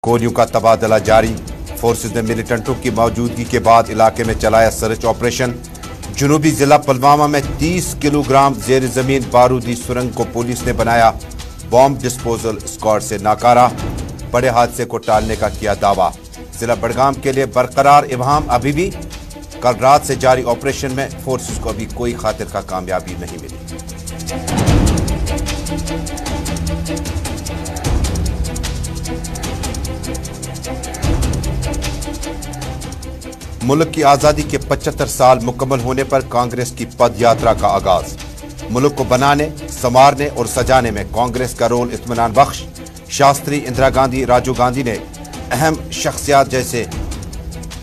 गोलियों का तबादला जारी। फोर्सेज ने मिलिटेंटों की मौजूदगी के बाद इलाके में चलाया सर्च ऑपरेशन। जनूबी जिला पुलवामा में 30 किलोग्राम जेर जमीन बारूदी सुरंग को पुलिस ने बनाया बॉम्ब डिस्पोजल स्क्वाड से नाकारा। बड़े हादसे को टालने का किया दावा। जिला बड़गाम के लिए बरकरार इब्हाम अभी भी। कल रात से जारी ऑपरेशन में फोर्सेज को अभी कोई खातिर का कामयाबी नहीं मिली। मुल्क की आजादी के 75 साल मुकम्मल होने पर कांग्रेस की पद यात्रा का आगाज। मुल्क को बनाने, संवारने और सजाने में कांग्रेस का रोल इत्मीनान बख्श। शास्त्री, इंदिरा गांधी, राजीव गांधी ने अहम शख्सियात जैसे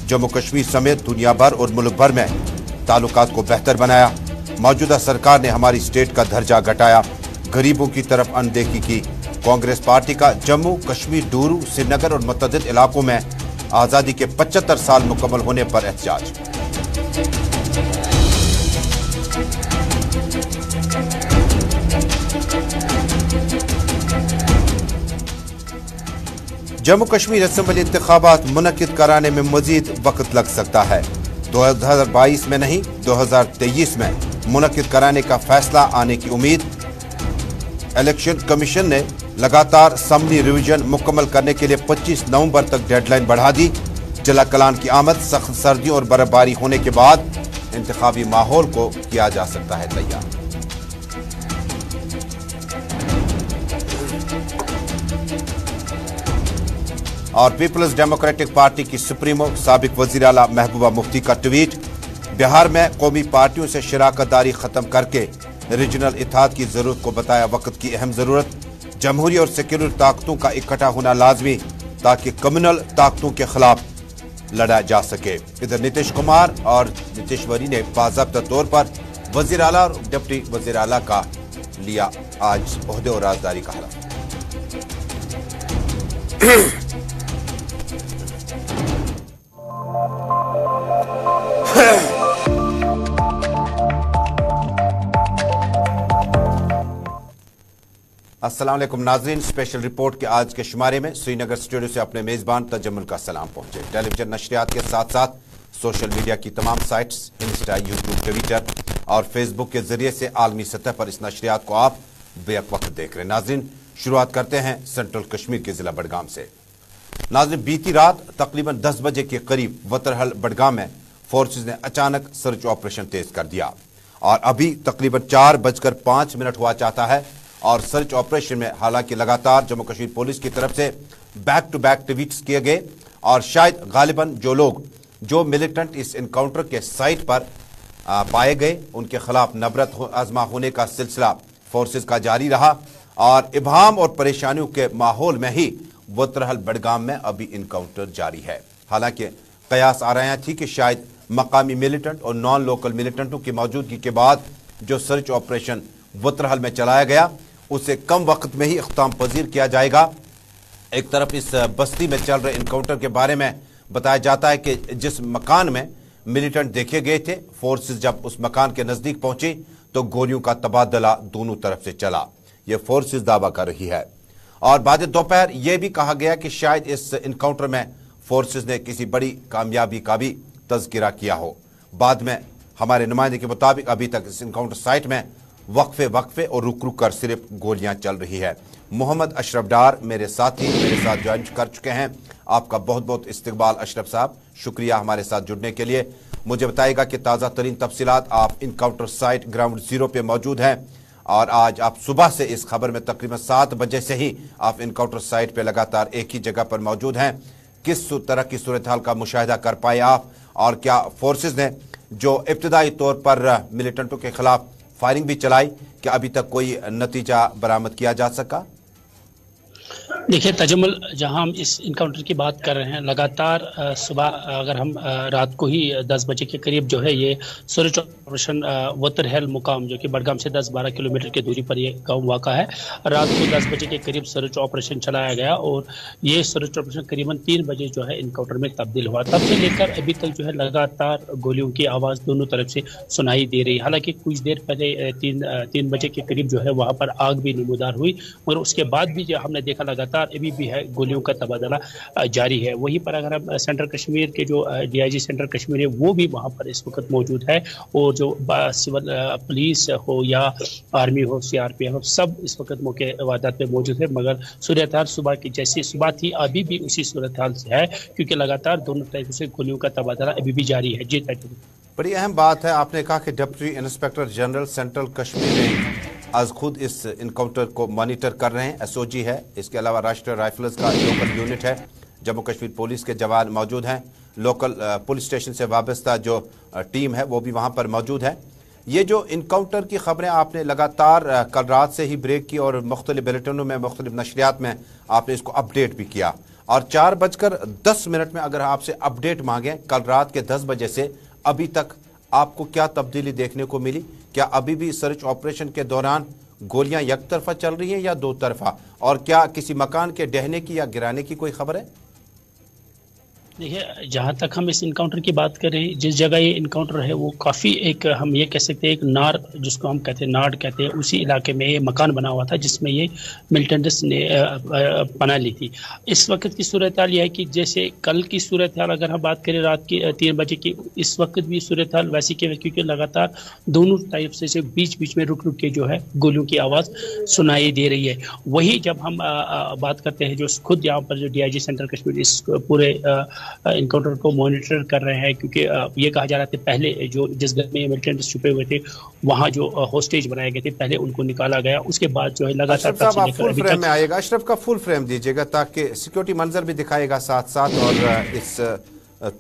जम्मू कश्मीर समेत दुनिया भर और मुल्क भर में ताल्लुकात को बेहतर बनाया। मौजूदा सरकार ने हमारी स्टेट का दर्जा घटाया, गरीबों की तरफ अनदेखी की। कांग्रेस पार्टी का जम्मू कश्मीर, डूरू, श्रीनगर और मुतअद्दिद इलाकों में आजादी के 75 साल मुकम्मल होने पर एहतजाज। जम्मू कश्मीर असेंबली इंतखाबात मुनक्किद कराने में मजीद वक्त लग सकता है। 2022 में नहीं, 2023 में मुनक्किद कराने का फैसला आने की उम्मीद। इलेक्शन कमीशन ने लगातार असम्बली रिवीजन मुकम्मल करने के लिए 25 नवंबर तक डेडलाइन बढ़ा दी। जिला कलान की आमद, सख्त सर्दियों और बर्फबारी होने के बाद इंतखाबी माहौल को किया जा सकता है तैयार। और पीपल्स डेमोक्रेटिक पार्टी की सुप्रीमो साबिक वजीर आला महबूबा मुफ्ती का ट्वीट। बिहार में कौमी पार्टियों से शराकतदारी खत्म करके रीजनल इत्तेहाद की जरूरत को बताया वक्त की अहम जरूरत। जमहूरी और सेक्युलर ताकतों का इकट्ठा होना लाजमी ताकि कम्युनल ताकतों के खिलाफ लड़ा जा सके। इधर नीतीश कुमार और नीतीश्वरी ने बाज़ाब्ता तौर पर वजीर आला और डिप्टी वजीर आला का लिया आज ओहदे और राजदारी का हलफ। अस्सलाम वालेकुम नाज़रीन, स्पेशल रिपोर्ट के आज के शुमारे में श्रीनगर स्टूडियो से अपने मेज़बान तजम्मुल का सलाम पहुंचे। टेलीविजन नशरियात के साथ साथ सोशल मीडिया की तमाम साइट्स, इंस्टा, यूट्यूब, ट्विटर और फेसबुक के जरिए से आलमी सतह पर इस नशरियात को आप बेक वक्त देख रहे हैं। नाज़रीन, शुरुआत करते हैं सेंट्रल कश्मीर के जिला बड़गाम से। नाज़रीन, बीती रात तकरीबन 10 बजे के करीब वतरहल बड़गाम में फोर्सेज ने अचानक सर्च ऑपरेशन तेज कर दिया और अभी तकरीबन 4:05 हुआ चाहता है। और सर्च ऑपरेशन में हालांकि लगातार जम्मू कश्मीर पुलिस की तरफ से बैक टू बैक ट्वीट्स किए गए और शायद गालिबन जो मिलिटेंट इस इनकाउंटर के साइट पर पाए गए उनके खिलाफ नफरत आजमा होने का सिलसिला फोर्सेज का जारी रहा और इब्हाम और परेशानियों के माहौल में ही वतरहल बड़गाम में अभी इनकाउंटर जारी है। हालांकि कयास आ रहे थी कि शायद मकामी मिलिटेंट और नॉन लोकल मिलिटेंटों की मौजूदगी के बाद जो सर्च ऑपरेशन वतरहल में चलाया गया उसे कम वक्त में ही इख्तिताम पजीर किया जाएगा। एक तरफ इस बस्ती में चल रहे इनकाउंटर के बारे में बताया जाता है कि जिस मकान में मिलिटेंट देखे गए थे, फोर्सेस जब उस मकान के नजदीक पहुंची तो गोलियों का तबादला दोनों तरफ से चला। यह फोर्सेस दावा कर रही है और बाद दोपहर यह भी कहा गया कि शायद इस इनकाउंटर में फोर्सेस ने किसी बड़ी कामयाबी का भी तज़किरा किया हो। बाद में हमारे नुमाइंदे के मुताबिक अभी तक इस इनकाउंटर साइट में वक्फे और रुक कर सिर्फ गोलियां चल रही है। मोहम्मद अशरफ डार मेरे साथ ज्वाइन कर चुके हैं। आपका बहुत बहुत इस्तकबाल अशरफ साहब, शुक्रिया हमारे साथ जुड़ने के लिए। मुझे बताइएगा कि ताज़ा तरीन तफसीलात। आप इनकाउंटर साइट ग्राउंड जीरो पे मौजूद हैं और आज आप सुबह से इस खबर में तकरीबन 7 बजे से ही आप इनकाउंटर साइट पे लगातार एक ही जगह पर मौजूद हैं। किस तरह की सूरत हाल का मुशाहिदा कर पाए आप और क्या फोर्सेज ने जो इब्तदाई तौर पर मिलिटेंटों के खिलाफ फायरिंग भी चलाई, क्या अभी तक कोई नतीजा बरामद किया जा सका? देखिए तजम्मुल, जहां हम इस इनकाउंटर की बात कर रहे हैं, लगातार सुबह अगर हम रात को ही 10 बजे के करीब जो है ये सर्च ऑपरेशन वतरहल मुकाम जो कि बड़गाम से 10-12 किलोमीटर की दूरी पर ये गांव वाक़ा है, रात को 10 बजे के करीब सर्च ऑपरेशन चलाया गया और ये सर्च ऑपरेशन करीबन 3 बजे जो है इनकाउंटर में तब्दील हुआ। तब से लेकर अभी तक जो है लगातार गोलियों की आवाज़ दोनों तरफ से सुनाई दे रही है। हालांकि कुछ देर पहले 3 बजे के करीब जो है वहाँ पर आग भी नमूदार हुई और उसके बाद भी जो हमने देखा लगातार लगातार अभी भी है गोलियों का तबादला जारी है। वहीं पर अगर हम सेंट्रल कश्मीर के जो DIG सेंट्रल कश्मीर है वो भी वहाँ पर इस वक्त मौजूद है, और जो सिविल पुलिस हो या आर्मी हो, CRPF हो, सब इस वक्त मौके वारदात पे मौजूद है। मगर सूरत हाल सुबह की जैसी सुबह थी अभी भी उसी सूरत हाल से है, क्योंकि लगातार दोनों तरफ से गोलियों का तबादला अभी भी जारी है। जी बड़ी अहम बात है, आपने कहा कि deputy inspector general central Kashmir ने आज खुद इस इनकाउंटर को मॉनिटर कर रहे हैं। SOG है, इसके अलावा राष्ट्रीय राइफल्स का लोकल यूनिट है, जम्मू कश्मीर पुलिस के जवान मौजूद हैं, लोकल पुलिस स्टेशन से वाबस्ता जो टीम है वो भी वहाँ पर मौजूद है। ये जो इनकाउंटर की खबरें आपने लगातार कल रात से ही ब्रेक की और मुख्तलिफ बुलेटिनों में, मुख्तलिफ नशरियात में आपने इसको अपडेट भी किया, और 4:10 में अगर आपसे अपडेट मांगें कल रात के 10 बजे से अभी तक आपको क्या तब्दीली देखने को मिली? क्या अभी भी सर्च ऑपरेशन के दौरान गोलियां एक तरफा चल रही हैं या दो तरफा, और क्या किसी मकान के ढहने की या गिराने की कोई खबर है? देखिए, जहाँ तक हम इस इनकाउंटर की बात कर रहे हैं, जिस जगह ये इनकाउंटर है वो काफ़ी एक, हम ये कह सकते हैं, एक नार जिसको हम कहते हैं नाड़ कहते हैं, उसी इलाके में ये मकान बना हुआ था जिसमें ये मिलिटेंट्स ने पनाह ली थी। इस वक्त की सूरत हाल ये है कि जैसे कल की सूरत हाल अगर हम बात करें रात की 3 बजे की, इस वक्त भी सूरत हाल वैसी के, क्योंकि लगातार दोनों टाइप से बीच बीच में रुक रुक के जो है गोलियों की आवाज़ सुनाई दे रही है। वही जब हम बात करते हैं, जो खुद यहाँ पर जो DIG सेंट्रल कश्मीर इस पूरे इनकाउंटर को मॉनिटर कर रहे हैं, क्योंकि ये कहा जा रहा था पहले जो जिस घर में मिलिटेंट्स छुपे हुए थे वहाँ जो होस्टेज बनाए गए थे पहले उनको निकाला गया, उसके बाद जो है लगातार फुल फ्रेम में आएगा। अशरफ का फुल फ्रेम दीजिएगा ताकि सिक्योरिटी मंजर भी दिखाएगा साथ साथ, और इस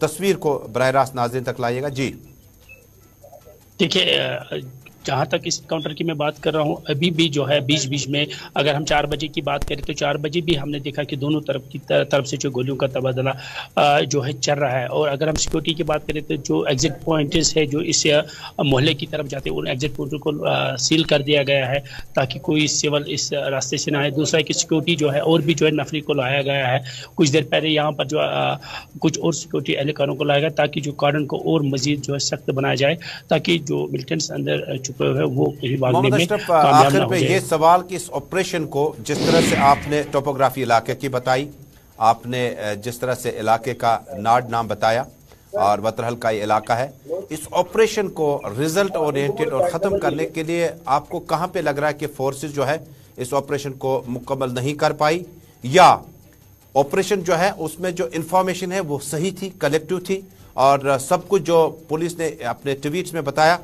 तस्वीर को बराह रास्त नाज़रीन तक लाइएगा। जी देखिए, जहाँ तक इस काउंटर की मैं बात कर रहा हूँ, अभी भी जो है बीच बीच में अगर हम 4 बजे की बात करें तो 4 बजे भी हमने देखा कि दोनों तरफ से जो गोलियों का तबादला जो है चल रहा है। और अगर हम सिक्योरिटी की बात करें तो जो एग्जिट पॉइंट्स है जो इस मोहल्ले की तरफ जाते हैं उन एग्जिट पॉइंट को सील कर दिया गया है ताकि कोई सिविल इस रास्ते से ना आए। दूसरा कि सिक्योरिटी जो है और भी जो है नफरी को लाया गया है। कुछ देर पहले यहाँ पर जो कुछ और सिक्योरिटी एहलकारों को लाया गया ताकि जो कार्डन को और मजीद जो है सख्त बनाया जाए, ताकि जो मिलिटेंट्स अंदर वो आखिर पे ये सवाल कि इस ऑपरेशन को जिस तरह से आपने टोपोग्राफी इलाके की बताई, आपने जिस तरह से इलाके का नाड नाम बताया और वतरहल का ये इलाका है, इस ऑपरेशन को रिजल्ट ओरिएंटेड और ख़त्म करने के लिए आपको कहाँ पे लग रहा है कि फोर्सेस जो है इस ऑपरेशन को मुकम्मल नहीं कर पाई, या ऑपरेशन जो है उसमें जो इंफॉर्मेशन है वो सही थी, कलेक्टिव थी, और सब कुछ जो पुलिस ने अपने ट्वीट्स में बताया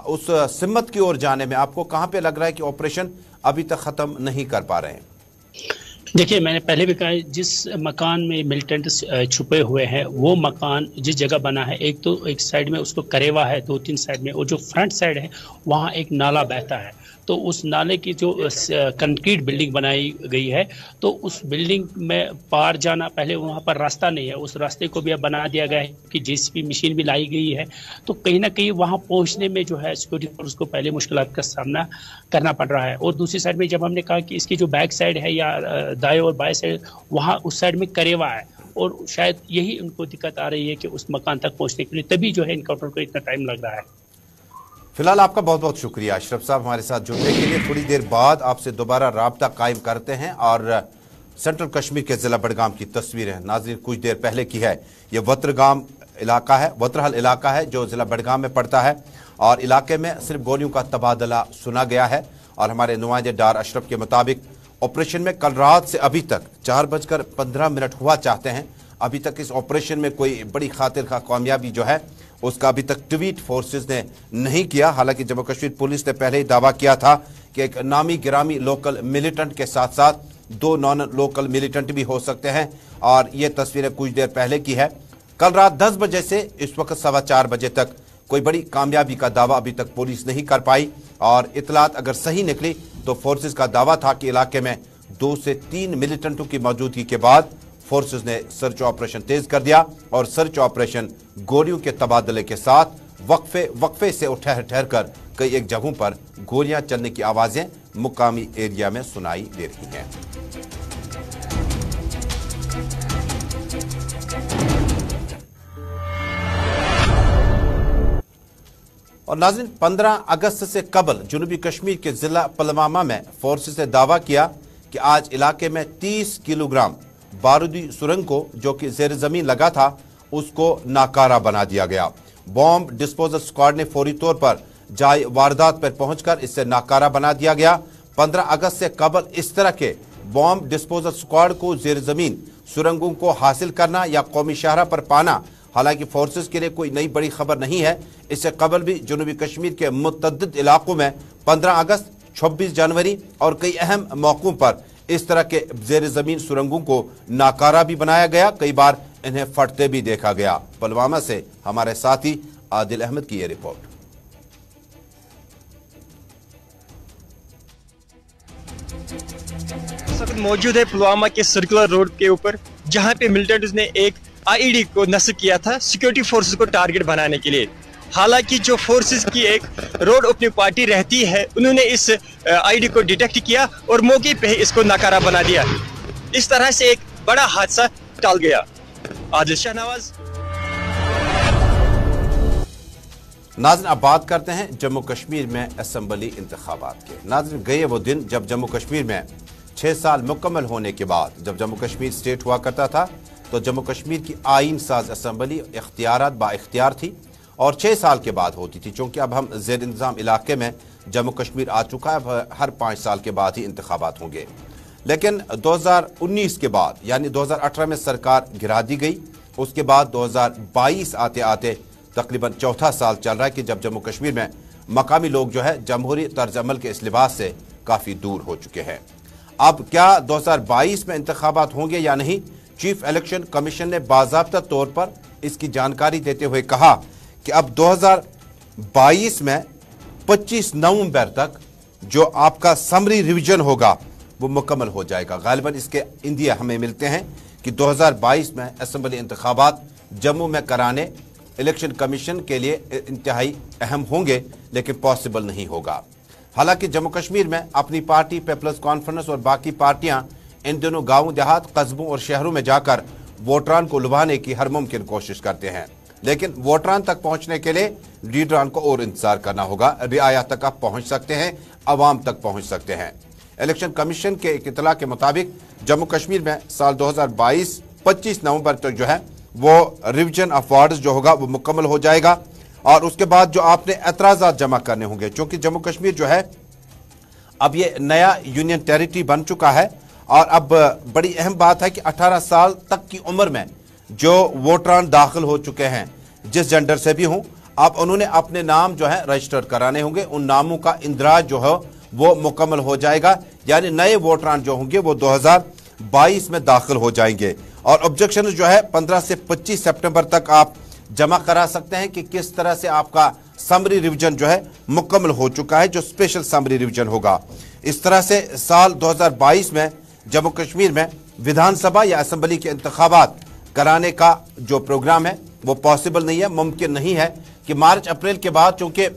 उस सिमत की ओर जाने में आपको कहां पे लग रहा है कि ऑपरेशन अभी तक खत्म नहीं कर पा रहे हैं? देखिए, मैंने पहले भी कहा, जिस मकान में मिलिटेंट्स छुपे हुए हैं वो मकान जिस जगह बना है, एक तो एक साइड में उसको करेवा है, 2-3 साइड में, और जो फ्रंट साइड है वहाँ एक नाला बहता है। तो उस नाले की जो कंक्रीट बिल्डिंग बनाई गई है तो उस बिल्डिंग में पार जाना, pहले वहाँ पर रास्ता नहीं है, उस रास्ते को भी अब बना दिया गया है कि JCB मशीन भी लाई गई है। तो कहीं ना कहीं वहाँ पहुँचने में जो है सिक्योरिटी फोर्स को पहले मुश्किलात का सामना करना पड़ रहा है। और दूसरी साइड में जब हमने कहा कि इसकी जो बैक साइड है या दाएं और बाएं साइड, वहाँ उस साइड में करेवा है, और शायद यही उनको दिक्कत आ रही है कि उस मकान तक पहुँचने के लिए, तभी जो है इनकाउंटर को इतना टाइम लग रहा है। फिलहाल आपका बहुत बहुत शुक्रिया अशरफ साहब हमारे साथ जुड़ने के लिए। थोड़ी देर बाद आपसे दोबारा राब्ता कायम करते हैं और सेंट्रल कश्मीर के जिला बडगाम की तस्वीरें नाज़रीन कुछ देर पहले की है। ये वतरगाम इलाका है, वतरहल इलाका है जो जिला बडगाम में पड़ता है, और इलाके में सिर्फ गोलियों का तबादला सुना गया है। और हमारे नुमाइंदे डार अशरफ के मुताबिक ऑपरेशन में कल रात से अभी तक 4:15 हुआ चाहते हैं, अभी तक इस ऑपरेशन में कोई बड़ी खातिर खा कामयाबी जो है उसका अभी तक ट्वीट फोर्सेस ने नहीं किया। हालांकि जम्मू कश्मीर पुलिस ने पहले ही दावा किया था कि एक नामी गिरामी लोकल मिलिटेंट के साथ साथ 2 नॉन लोकल मिलिटेंट भी हो सकते हैं, और ये तस्वीरें कुछ देर पहले की है। कल रात 10 बजे से इस वक्त 4:15 बजे तक कोई बड़ी कामयाबी का दावा अभी तक पुलिस नहीं कर पाई, और इतलात अगर सही निकली तो फोर्सेस का दावा था कि इलाके में 2 से 3 मिलिटेंटों की मौजूदगी के बाद फोर्सेस ने सर्च ऑपरेशन तेज कर दिया, और सर्च ऑपरेशन गोलियों के तबादले के साथ वक्फे से ठहर ठहर कर कई एक जगहों पर गोलियां चलने की आवाजें मुकामी एरिया में सुनाई दे रही हैं। और नाज़रीन, 15 अगस्त से कबल जनूबी कश्मीर के जिला पुलवामा में फोर्सेस ने दावा किया कि आज इलाके में 30 किलोग्राम बारूदी सुरंग को जो कि जेर जमीन लगा था उसको नाकारा बना दिया गया। बॉम्ब डिस्पोजल स्क्वाड ने फौरी तौर पर जाए वारदात पर पहुंचकर इसे नाकारा बना दिया गया। 15 अगस्त से कबल इस तरह के बॉम्ब डिस्पोजल स्क्वाड को जेर जमीन सुरंगों को हासिल करना या कौमी शाहरा पर पाना हालांकि फोर्सेस के लिए कोई नई बड़ी खबर नहीं है। इससे कबल भी जनूबी कश्मीर के मुतअद्दिद इलाकों में 15 अगस्त, 26 जनवरी और कई अहम मौकों पर इस तरह के जेर जमीन सुरंगों को नाकारा भी बनाया गया, कई बार इन्हें फटते भी देखा गया। पुलवामा से हमारे साथी आदिल अहमद की ये रिपोर्ट। इस वक्त मौजूद है पुलवामा के सर्कुलर रोड के ऊपर, जहां पे मिलिटेंट्स ने एक आईईडी को नस्ब किया था सिक्योरिटी फोर्सेस को टारगेट बनाने के लिए। हालांकि जो फोर्सेस की एक रोड ओपनिंग पार्टी रहती है, उन्होंने इस आईईडी को डिटेक्ट किया और मौके पे इसको नाकारा बना दिया। इस तरह से एक बड़ा हादसा टल गया। आदिल शाहनवाज। नाज़रीन, अब बात करते हैं जम्मू कश्मीर में असेंबली इंतखाबात के। नाज़रीन, गए वो दिन जब जम्मू कश्मीर में 6 साल मुकम्मल होने के बाद जब जम्मू कश्मीर स्टेट हुआ करता था तो जम्मू कश्मीर की आइन साज असेंबली इख्तियारात बाइख्तियार थी और 6 साल के बाद होती थी। चूँकि अब हम ज़ेर इंतज़ाम इलाके में जम्मू कश्मीर आ चुका है, हर 5 साल के बाद ही इंतखाबात होंगे। लेकिन 2019 के बाद यानी 2018 में सरकार गिरा दी गई। उसके बाद 2022 आते आते तकरीबन चौथा साल चल रहा है कि जब जम्मू कश्मीर में मकामी लोग जो है जमहूरी तर्ज अमल के इस लिबास से काफ़ी दूर हो चुके हैं। अब क्या 2022 में इंतखाबात होंगे या नहीं, चीफ इलेक्शन कमीशन ने बाज़ाब्ता तौर पर इसकी जानकारी देते हुए कहा कि अब 2022 में 25 नवंबर तक जो आपका समरी रिवीजन होगा वो मुकम्मल हो जाएगा। गालिबन इसके इंदिया हमें मिलते हैं कि 2022 में असेंबली इंतखाबात जम्मू में कराने इलेक्शन कमीशन के लिए इंतहाई अहम होंगे, लेकिन पॉसिबल नहीं होगा। हालांकि जम्मू कश्मीर में अपनी पार्टी पीपल्स कॉन्फ्रेंस और बाकी पार्टियां इन दिनों गाँव देहात, कस्बों और शहरों में जाकर वोटरान को लुभाने की हर मुमकिन कोशिश करते हैं, लेकिन वोटरान तक पहुंचने के लिए लीडरान को और इंतजार करना होगा। रियाया तक आप पहुंच सकते हैं, अवाम तक पहुंच सकते हैं। इलेक्शन कमीशन के एक इतला के मुताबिक जम्मू कश्मीर में साल 2022 25 नवंबर तक जो है वो रिवीजन ऑफ वार्ड्स जो होगा वो मुकम्मल हो जाएगा और उसके बाद जो आपने एतराज़ात जमा करने होंगे, क्योंकि जम्मू कश्मीर जो है अब ये नया यूनियन टेरिटरी बन चुका है और अब बड़ी अहम बात है कि 18 साल तक की उम्र में जो वोटरान दाखिल हो चुके हैं, जिस जेंडर से भी हों, अब उन्होंने अपने नाम जो है रजिस्टर कराने होंगे। उन नामों का इंदराज जो है वो मुकम्मल हो जाएगा, यानी नए वोटरान जो होंगे वो 2022 में दाखिल हो जाएंगे। और ऑब्जेक्शन जो है 15 से 25 सितंबर तक आप जमा करा सकते हैं कि किस तरह से आपका समरी रिवीजन जो है मुकम्मल हो चुका है, जो स्पेशल समरी रिवीजन होगा। इस तरह से साल 2022 में जम्मू कश्मीर में विधानसभा या असेंबली के इंतखाबात कराने का जो प्रोग्राम है वो पॉसिबल नहीं है, मुमकिन नहीं है कि मार्च अप्रैल के बाद, चूंकि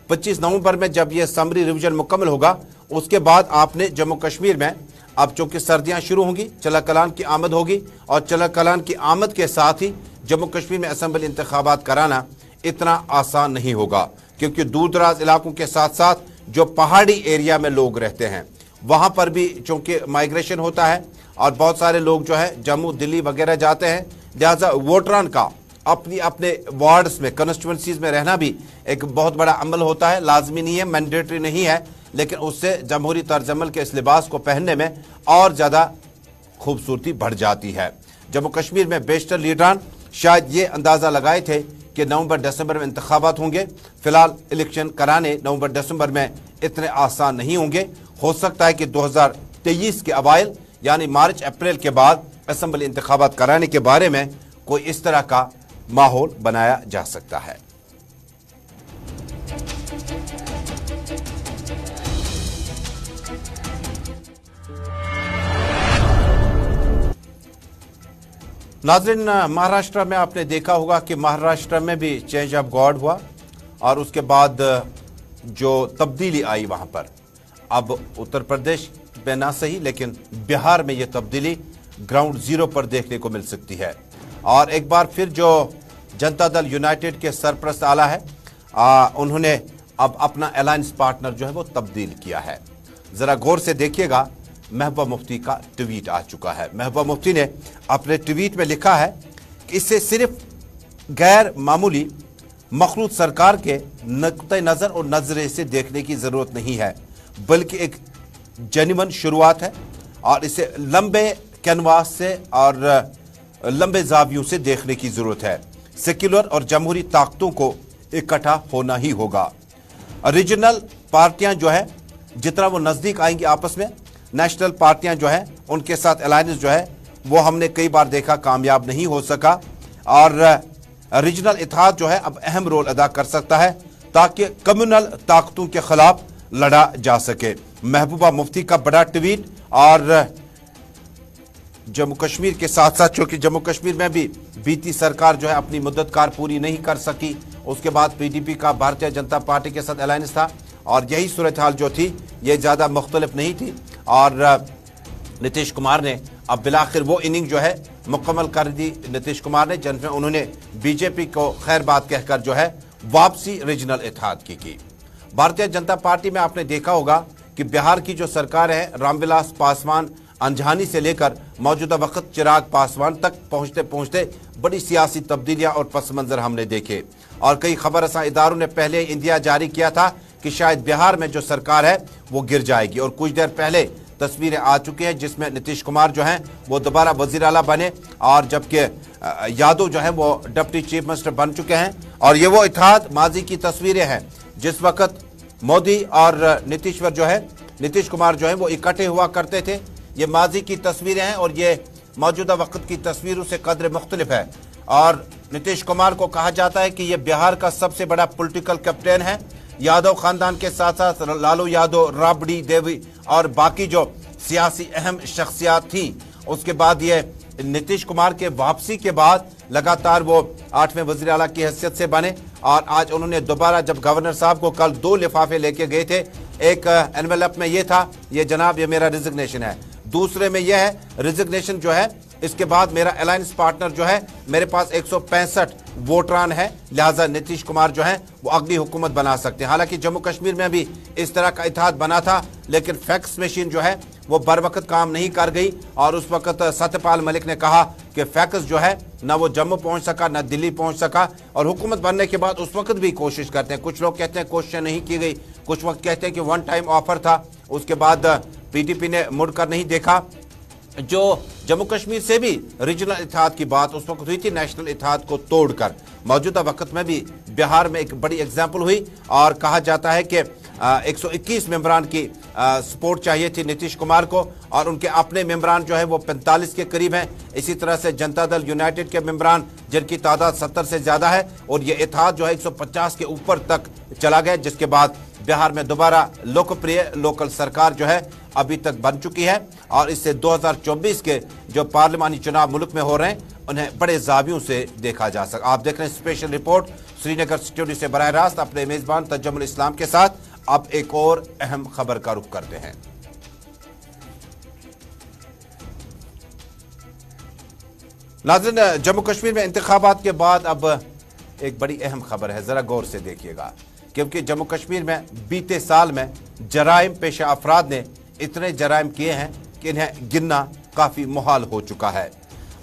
25 नवंबर में जब ये समरी रिवीजन मुकम्मल होगा उसके बाद आपने जम्मू कश्मीर में अब चूंकि सर्दियां शुरू होंगी, चला कलान की आमद होगी और चला कलान की आमद के साथ ही जम्मू कश्मीर में असेंबली इंतखाबात कराना इतना आसान नहीं होगा, क्योंकि दूर दराज इलाकों के साथ साथ जो पहाड़ी एरिया में लोग रहते हैं वहाँ पर भी चूंकि माइग्रेशन होता है और बहुत सारे लोग जो है जम्मू, दिल्ली वगैरह जाते हैं, लिहाजा वोटरान का अपनी अपने वार्ड्स में, कंस्टिट्यूंसीज में रहना भी एक बहुत बड़ा अमल होता है। लाजमी नहीं है, मैंडेटरी नहीं है, लेकिन उससे जमहूरी तर्जमल के इस लिबास को पहनने में और ज़्यादा खूबसूरती बढ़ जाती है। जम्मू कश्मीर में बेशतर लीडरान शायद ये अंदाज़ा लगाए थे कि नवंबर दिसंबर में इंतखाबात होंगे। फिलहाल इलेक्शन कराने नवंबर दिसंबर में इतने आसान नहीं होंगे। हो सकता है कि 2023 के अवाइल यानी मार्च अप्रैल के बाद असेंबली इंतखाबात कराने के बारे में कोई इस तरह का माहौल बनाया जा सकता है। नाज़रीन, महाराष्ट्र में आपने देखा होगा कि महाराष्ट्र में भी चेंज ऑफ गार्ड हुआ और उसके बाद जो तब्दीली आई वहां पर, अब उत्तर प्रदेश में ना सही लेकिन बिहार में ये तब्दीली ग्राउंड जीरो पर देखने को मिल सकती है। और एक बार फिर जो जनता दल यूनाइटेड के सरपरस्त आला है, उन्होंने अब अपना अलायंस पार्टनर जो है वो तब्दील किया है। ज़रा गौर से देखिएगा महबूबा मुफ्ती का ट्वीट आ चुका है। महबूबा मुफ्ती ने अपने ट्वीट में लिखा है कि इससे सिर्फ गैर मामूली मखलूत सरकार के नुक्ते नज़र और नजरे से देखने की ज़रूरत नहीं है, बल्कि एक जेन्युइन शुरुआत है और इसे लंबे कैनवास से और लंबे जावियों से देखने की ज़रूरत है। सेक्युलर और जमहूरी ताकतों को इकट्ठा होना ही होगा। रीजनल पार्टियां जो है जितना वो नज़दीक आएंगी आपस में, नेशनल पार्टियां जो है उनके साथ अलायंस जो है वो हमने कई बार देखा कामयाब नहीं हो सका, और रीजनल इत्तेहाद जो है अब अहम रोल अदा कर सकता है ताकि कम्युनल ताकतों के खिलाफ लड़ा जा सके। महबूबा मुफ्ती का बड़ा ट्वीट। और जम्मू कश्मीर के साथ साथ, चूंकि जम्मू कश्मीर में भी बीती सरकार जो है अपनी मुद्दतकार पूरी नहीं कर सकी, उसके बाद पीडीपी का भारतीय जनता पार्टी के साथ अलायंस था और यही सूरत हाल जो थी ये ज़्यादा मुख्तलिफ नहीं थी, और नीतीश कुमार ने अब बिलाखिर वो इनिंग जो है मुकम्मल कर दी नीतीश कुमार ने, जिनमें उन्होंने बीजेपी को खैर बात कहकर जो है वापसी रीजनल इत्तेहाद की। भारतीय जनता पार्टी में आपने देखा होगा कि बिहार की जो सरकार है, रामविलास पासवान अनजानी से लेकर मौजूदा वक्त चिराग पासवान तक पहुंचते पहुंचते बड़ी सियासी तब्दीलियां और पस मंजर हमने देखे, और कई खबर रसां इदारों ने पहले इंदिया जारी किया था कि शायद बिहार में जो सरकार है वो गिर जाएगी, और कुछ देर पहले तस्वीरें आ चुकी हैं जिसमें नीतीश कुमार जो हैं वो दोबारा वजीर आला बने, और जबकि यादव जो है वो डिप्टी चीफ मिनिस्टर बन चुके हैं। और ये वो इत्तेहाद माजी की तस्वीरें हैं जिस वक्त मोदी और नीतीश कुमार जो है वो इकट्ठे हुआ करते थे। ये माजी की तस्वीरें हैं और ये मौजूदा वक्त की तस्वीरों से कदर मुख्तलिफ है, और नीतीश कुमार को कहा जाता है कि ये बिहार का सबसे बड़ा पॉलिटिकल कैप्टन है। यादव खानदान के साथ साथ लालू यादव, राबड़ी देवी और बाकी जो सियासी अहम शख्सियात थी, उसके बाद ये नीतीश कुमार के वापसी के बाद लगातार वो 8वें वज़ीर आला की हैसियत से बने, और आज उन्होंने दोबारा जब गवर्नर साहब को कल 2 लिफाफे लेके गए थे, एक एनवेलप में ये था, ये जनाब ये मेरा रिजिग्नेशन है, दूसरे में यह है रिजिग्नेशन जो है इसके बाद मेरा अलायंस पार्टनर जो है मेरे पास 165 वोटरान है, लिहाजा नीतीश कुमार जो है वो अगली हुकूमत बना सकते हैं। हालांकि जम्मू कश्मीर में भी इस तरह का इत्तेहाद बना था, लेकिन फैक्स मशीन जो है वो बर वक्त काम नहीं कर गई, और उस वक्त सत्यपाल मलिक ने कहा कि फैक्स जो है ना वो जम्मू पहुंच सका ना दिल्ली पहुंच सका, और हुकूमत बनने के बाद उस वक्त भी कोशिश करते हैं, कुछ लोग कहते हैं कोशिश नहीं की गई, कुछ वक्त कहते हैं कि वन टाइम ऑफर था, उसके बाद पीडीपी ने मुड़कर नहीं देखा। जो जम्मू कश्मीर से भी रीजनल इत्तेहाद की बात उस वक्त हुई थी, नेशनल इत्तेहाद को तोड़कर मौजूदा वक्त में भी बिहार में एक बड़ी एग्जाम्पल हुई, और कहा जाता है कि 121 मेंबरान की सपोर्ट चाहिए थी नीतीश कुमार को, और उनके अपने मेंबरान जो है वो 45 के करीब हैं। इसी तरह से जनता दल यूनाइटेड के मेंबरान जिनकी तादाद 70 से ज़्यादा है, और ये इत्तेहाद जो है 150 के ऊपर तक चला गया, जिसके बाद बिहार में दोबारा लोकप्रिय लोकल सरकार जो है अभी तक बन चुकी है, और इससे 2024 के जो पार्लिमानी चुनाव मुल्क में हो रहे हैं उन्हें बड़े जावियों से देखा जा सका। आप देख रहे हैं स्पेशल रिपोर्ट श्रीनगर स्टूडियो से बराह रास्त अपने मेजबान तजम्मुल इस्लाम के साथ। अब एक और अहम खबर का रुख करते हैं। नाज़रीन, जम्मू कश्मीर में इंतखाबात के बाद अब एक बड़ी अहम खबर है, जरा गौर से देखिएगा, क्योंकि जम्मू कश्मीर में बीते साल में जराइम पेशा अफराद ने इतने जराइम किए हैं कि इन्हें गिनना काफ़ी मुहाल हो चुका है,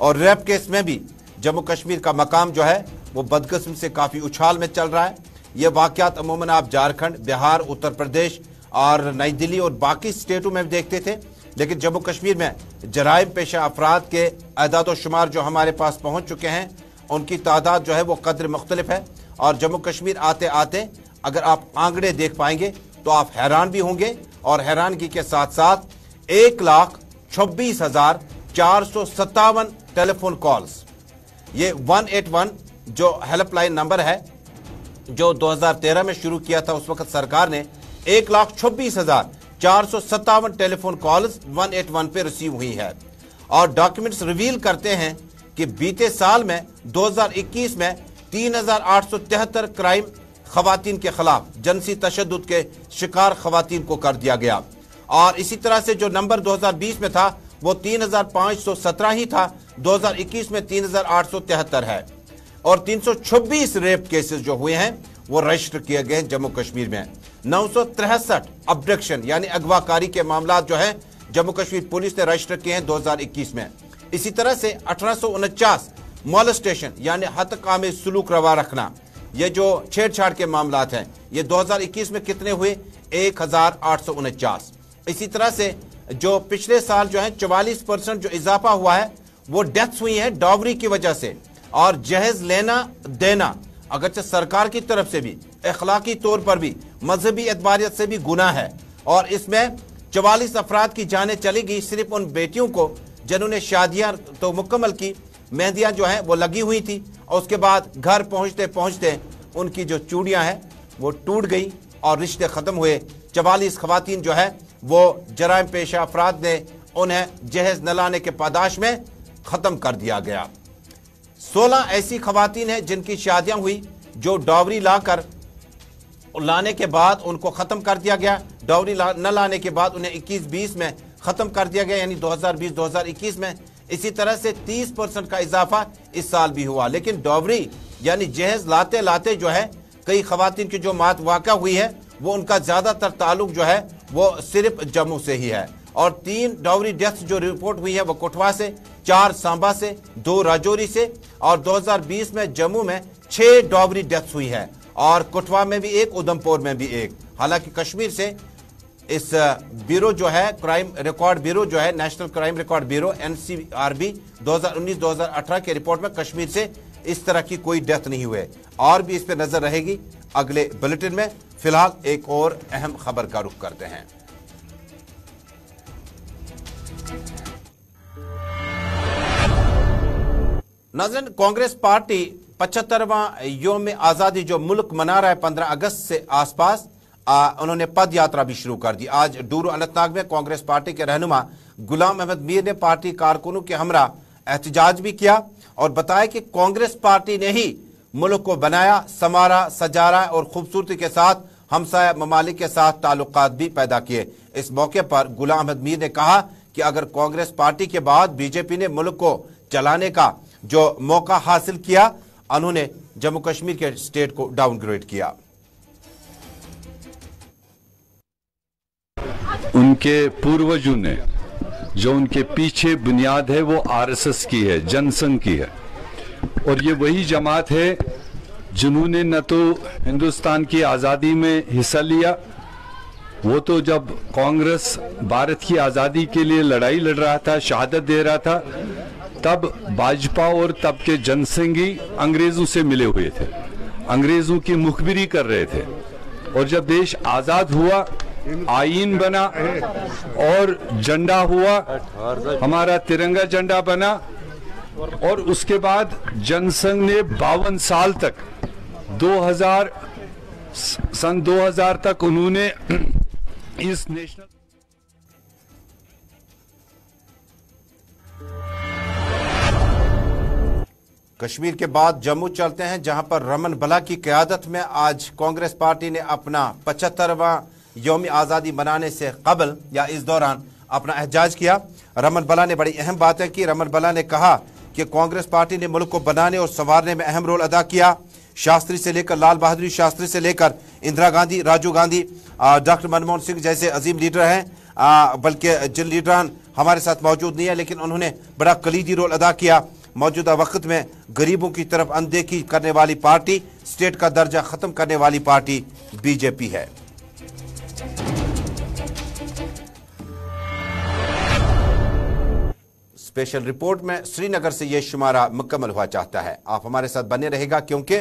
और रेप केस में भी जम्मू कश्मीर का मकाम जो है वो बदकिस्मती से काफ़ी उछाल में चल रहा है। ये वाक़यात अमूमन आप झारखंड, बिहार, उत्तर प्रदेश और नई दिल्ली और बाकी स्टेटों में देखते थे, लेकिन जम्मू कश्मीर में जराइम पेशा अफराद के अदाद व शुमार जो हमारे पास पहुँच चुके हैं उनकी तादाद जो है वो कदर मुख्तलिफ है, और जम्मू कश्मीर आते आते अगर आप आंकड़े देख पाएंगे तो आप हैरान भी होंगे, और हैरानगी के साथ साथ 1,26,457 टेलीफोन कॉल्स, ये 181 जो हेल्पलाइन नंबर है जो 2013 में शुरू किया था, उस वक्त सरकार ने 1,26,457 टेलीफोन कॉल्स 181 पे रिसीव हुई है। और डॉक्यूमेंट्स रिवील करते हैं कि बीते साल में 2021 में 3,873 क्राइम खवातीन के खिलाफ जनसी तशद्दुद के शिकार खवातीन को कर दिया गया, और इसी तरह से जो नंबर 2020 में था वो 3,517 ही था, 2021 में 3,873 है, और 326 रेप केसेस जो हुए हैं वो रजिस्टर किए गए जम्मू कश्मीर में। 963 अब्डक्शन यानी अगवाकारी के मामला जो है जम्मू कश्मीर पुलिस ने रजिस्टर किए हैं 2021 में। इसी तरह से 1849 मॉलेस्टेशन यानी हतकामे सुलूक रवा रखना, ये जो छेड़छाड़ के मामलात हैं, ये 2021 में कितने हुए? 1849। इसी तरह से जो पिछले साल जो है 44% जो इजाफा हुआ है वो डेथ्स हुई है डॉवरी की वजह से। और जहेज लेना देना अगरचे सरकार की तरफ से भी, अखलाकी तौर पर भी, मजहबी एतबारियत से भी गुनाह है। और इसमें 44 अफराद की जानें चली गई सिर्फ उन बेटियों को जिन्होंने शादियां तो मुकम्मल की, मेहंदियां जो हैं वो लगी हुई थी, और उसके बाद घर पहुंचते पहुंचते उनकी जो चूड़ियां हैं वो टूट गई और रिश्ते ख़त्म हुए। 44 खवातीन जो है वो जराइम पेशा अफराद ने उन्हें जहेज न लाने के पादाश में ख़त्म कर दिया गया। 16 ऐसी खवातीन हैं जिनकी शादियां हुई जो डॉवरी लाने के बाद उनको ख़त्म कर दिया गया। डॉवरी न लाने के बाद उन्हें 21-20 में ख़त्म कर दिया गया, यानी 2020-2021 में। इसी तरह से 30% का इजाफा इस साल भी हुआ। लेकिन डॉवरी यानी जहेज लाते लाते जो है कई खवातीन की जो मौत वाक़ा हुई है वो उनका ज़्यादातर ताल्लुक जो है वो सिर्फ जम्मू से ही है। और 3 डॉवरी डेथ्स जो रिपोर्ट हुई है वो कठुआ से, 4 सांबा से, 2 राजौरी से, और 2020 में जम्मू में 6 डॉवरी डेथ्स हुई है, और कठुआ में भी 1, उधमपुर में भी 1। हालांकि कश्मीर से इस ब्यूरो जो है, क्राइम रिकॉर्ड ब्यूरो जो है, national crime record bureau NCRB 2019-2018 के रिपोर्ट में कश्मीर से इस तरह की कोई डेथ नहीं हुए। और भी इस पर नजर रहेगी अगले बुलेटिन में। फिलहाल एक और अहम खबर का रुख करते हैं। नाज़रीन, कांग्रेस पार्टी 75वां यौम आज़ादी जो मुल्क मना रहा है 15 अगस्त से आसपास, उन्होंने पद यात्रा भी शुरू कर दी। आज डूरू अनंतनाग में कांग्रेस पार्टी के रहनुमा गुलाम अहमद मीर ने पार्टी कारकुनों के हमरा एहतजाज भी किया और बताया कि कांग्रेस पार्टी ने ही मुल्क को बनाया, संवारा, सजारा और खूबसूरती के साथ हमसाया ममालिक के साथ ताल्लुकात भी पैदा किए। इस मौके पर गुलाम अहमद मीर ने कहा कि अगर कांग्रेस पार्टी के बाद बीजेपी ने मुल्क को चलाने का जो मौका हासिल किया, उन्होंने जम्मू कश्मीर के स्टेट को डाउनग्रेड किया। उनके पूर्वजों ने जो उनके पीछे बुनियाद है वो आरएसएस की है, जनसंघ की है, और ये वही जमात है जिन्होंने न तो हिंदुस्तान की आज़ादी में हिस्सा लिया, वो तो जब कांग्रेस भारत की आज़ादी के लिए लड़ाई लड़ रहा था, शहादत दे रहा था, तब भाजपा और तब के जनसंघी अंग्रेजों से मिले हुए थे, अंग्रेजों की मुखबिरी कर रहे थे। और जब देश आज़ाद हुआ, आईन बना और झंडा हुआ, हमारा तिरंगा झंडा बना, और उसके बाद जनसंघ ने 52 साल तक सन 2000 तक उन्होंने इस नेशनल कश्मीर के बाद जम्मू चलते हैं, जहां पर रमन भला की क़यादत में आज कांग्रेस पार्टी ने अपना 75वां यौम आज़ादी मनाने से कबल या इस दौरान अपना एहतजाज किया। रमन भला ने बड़ी अहम बातें की। रमन भला ने कहा कि कांग्रेस पार्टी ने मुल्क को बनाने और संवारने में अहम रोल अदा किया। शास्त्री से लेकर लाल बहादुर शास्त्री से लेकर इंदिरा गांधी, राजीव गांधी, डॉक्टर मनमोहन सिंह जैसे अजीम लीडर हैं, बल्कि जिन लीडरान हमारे साथ मौजूद नहीं है लेकिन उन्होंने बड़ा कलीदी रोल अदा किया। मौजूदा वक्त में गरीबों की तरफ अनदेखी करने वाली पार्टी, स्टेट का दर्जा खत्म करने वाली पार्टी बीजेपी है। स्पेशल रिपोर्ट में श्रीनगर से यह शुमारा मुकम्मल हुआ चाहता है। आप हमारे साथ बने रहेगा क्योंकि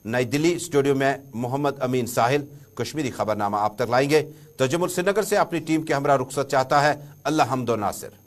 नई दिल्ली स्टूडियो में मोहम्मद अमीन साहिल कश्मीरी खबरनामा आप तक लाएंगे। तजम्मुल श्रीनगर से अपनी टीम के हमरा रुखसत चाहता है अल्लाह हम्दो नासिर।